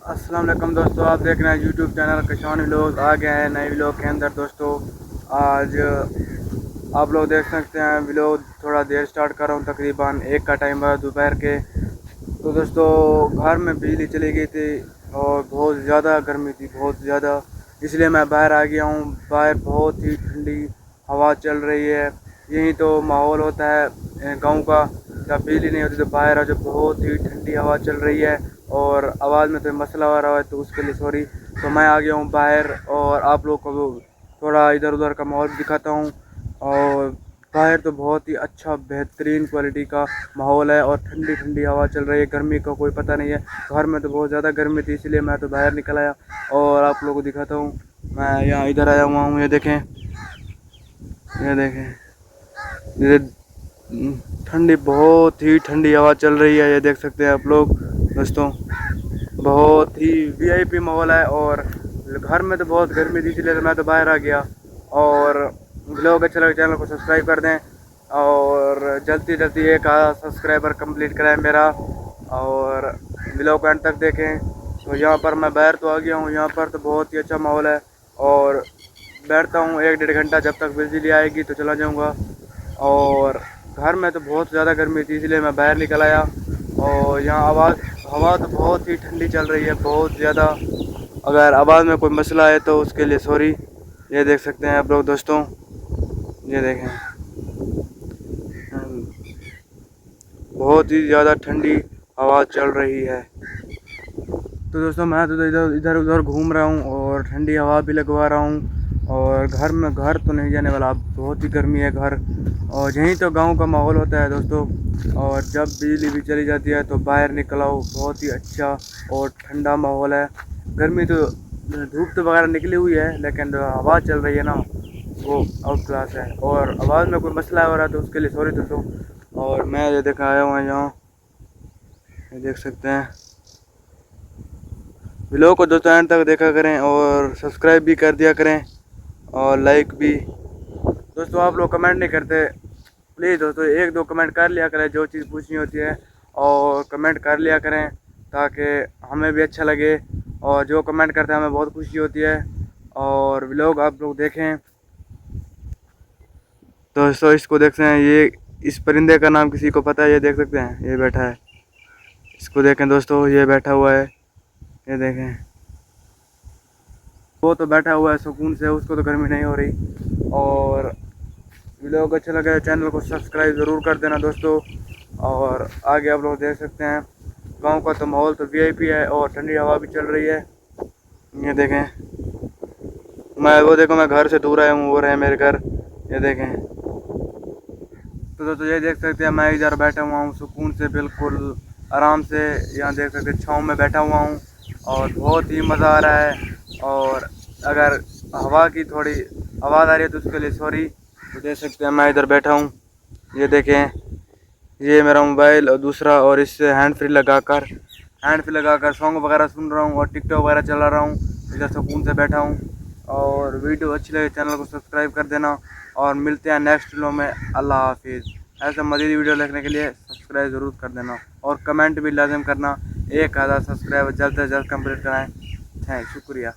अस्सलाम वालेकुम दोस्तों, आप देख रहे हैं यूट्यूब चैनल कशान व्लॉग। आ गए हैं नए व्लॉग के अंदर दोस्तों। आज आप लोग देख सकते हैं व्लॉग थोड़ा देर स्टार्ट कर रहा हूँ, तकरीबन 1 का टाइम है दोपहर के। तो दोस्तों घर में बिजली चली गई थी और बहुत ज़्यादा गर्मी थी, बहुत ज़्यादा, इसलिए मैं बाहर आ गया हूँ। बाहर बहुत ही ठंडी हवा चल रही है। यही तो माहौल होता है गांव का, जब बिजली नहीं होती तो बाहर आ जो बहुत ही ठंडी हवा चल रही है। और आवाज़ में तो मसला आ रहा है तो उसके लिए सॉरी। तो मैं आ गया हूँ बाहर और आप लोग को थोड़ा इधर उधर का माहौल दिखाता हूँ। और बाहर तो बहुत ही अच्छा बेहतरीन क्वालिटी का माहौल है और ठंडी ठंडी हवा चल रही है, गर्मी का कोई पता नहीं है। घर में तो बहुत ज़्यादा गर्मी थी, इसलिए मैं तो बाहर निकल आया और आप लोगों को दिखाता हूँ। मैं यहाँ इधर आया हुआ हूँ, ये देखें, ये देखें, ये ठंडी, बहुत ही ठंडी हवा चल रही है, ये देख सकते हैं आप लोग दोस्तों। बहुत ही वीआईपी माहौल है और घर में तो बहुत गर्मी थी, इसलिए तो मैं तो बाहर आ गया। और लोग अच्छा लगे चैनल को सब्सक्राइब कर दें और जल्दी जल्दी 1,000 सब्सक्राइबर कंप्लीट कराएं मेरा, और ब्लॉग को एंड तक देखें। तो यहाँ पर मैं बाहर तो आ गया हूँ, यहाँ पर तो बहुत ही अच्छा माहौल है और बैठता हूँ 1-1.5 घंटा, जब तक बिजली आएगी तो चला जाऊँगा। और घर में तो बहुत ज़्यादा गर्मी थी, इसलिए मैं बाहर निकल आया। और यहाँ हवा तो बहुत ही ठंडी चल रही है, बहुत ज़्यादा। अगर आवाज़ में कोई मसला है तो उसके लिए सॉरी। ये देख सकते हैं आप लोग दोस्तों, ये देखें, बहुत ही ज़्यादा ठंडी हवा चल रही है। तो दोस्तों मैं तो इधर इधर उधर घूम रहा हूँ और ठंडी हवा भी लगवा रहा हूँ। और घर तो नहीं जाने वाला, बहुत ही गर्मी है घर। और यहीं तो गांव का माहौल होता है दोस्तों। और जब बिजली भी चली जाती है तो बाहर निकल आओ, बहुत ही अच्छा और ठंडा माहौल है। गर्मी तो, धूप तो वगैरह निकली हुई है, लेकिन जो हवा चल रही है ना वो आउट क्लास है। और आवाज़ में कोई मसला हो रहा है तो उसके लिए सॉरी दोस्तों। और मैं ये देखा आया हुआ यहाँ, ये देख सकते हैं। वीडियो को दोस्तों एंड तक देखा करें और सब्सक्राइब भी कर दिया करें और लाइक भी। दोस्तों आप लोग कमेंट नहीं करते, प्लीज़ दोस्तों 1-2 कमेंट कर लिया करें, जो चीज़ पूछनी होती है और कमेंट कर लिया करें ताकि हमें भी अच्छा लगे। और जो कमेंट करते हैं हमें बहुत खुशी होती है। और व्लॉग आप लोग देखें दोस्तों, इसको देखते हैं, ये इस परिंदे का नाम किसी को पता है? ये देख सकते हैं, ये बैठा है, इसको देखें दोस्तों, ये बैठा हुआ है, ये देखें। वो तो बैठा हुआ है सुकून से, उसको तो गर्मी नहीं हो रही। और वीडियो अच्छा लगा चैनल को सब्सक्राइब ज़रूर कर देना दोस्तों। और आगे आप लोग देख सकते हैं गांव का तो माहौल तो वीआईपी है और ठंडी हवा भी चल रही है। ये देखें, मैं घर से दूर आया हूँ, वो रहे मेरे घर, ये देखें। तो दोस्तों ये देख सकते हैं मैं इधर बैठा हुआ हूँ सुकून से, बिल्कुल आराम से। यहाँ देख सकते हैं छाँव में बैठा हुआ हूँ और बहुत ही मज़ा आ रहा है। और अगर हवा की थोड़ी आवाज़ आ रही है तो उसके लिए सॉरी। तो देख सकते हैं मैं इधर बैठा हूँ, ये देखें, ये मेरा मोबाइल और दूसरा, और इससे हैंड फ्री लगाकर सॉन्ग वगैरह सुन रहा हूँ और टिकटॉक वगैरह चला रहा हूँ। इधर सुकून से बैठा हूँ। और वीडियो अच्छी लगे चैनल को सब्सक्राइब कर देना और मिलते हैं नेक्स्ट वीडियो में। अल्लाह हाफिज़। ऐसे मज़ीद वीडियो देखने के लिए सब्सक्राइब ज़रूर कर देना और कमेंट भी लाजम करना। 1,000 सब्सक्राइबर जल्द से जल्द कंप्लीट कराएँ। थैंक, शुक्रिया।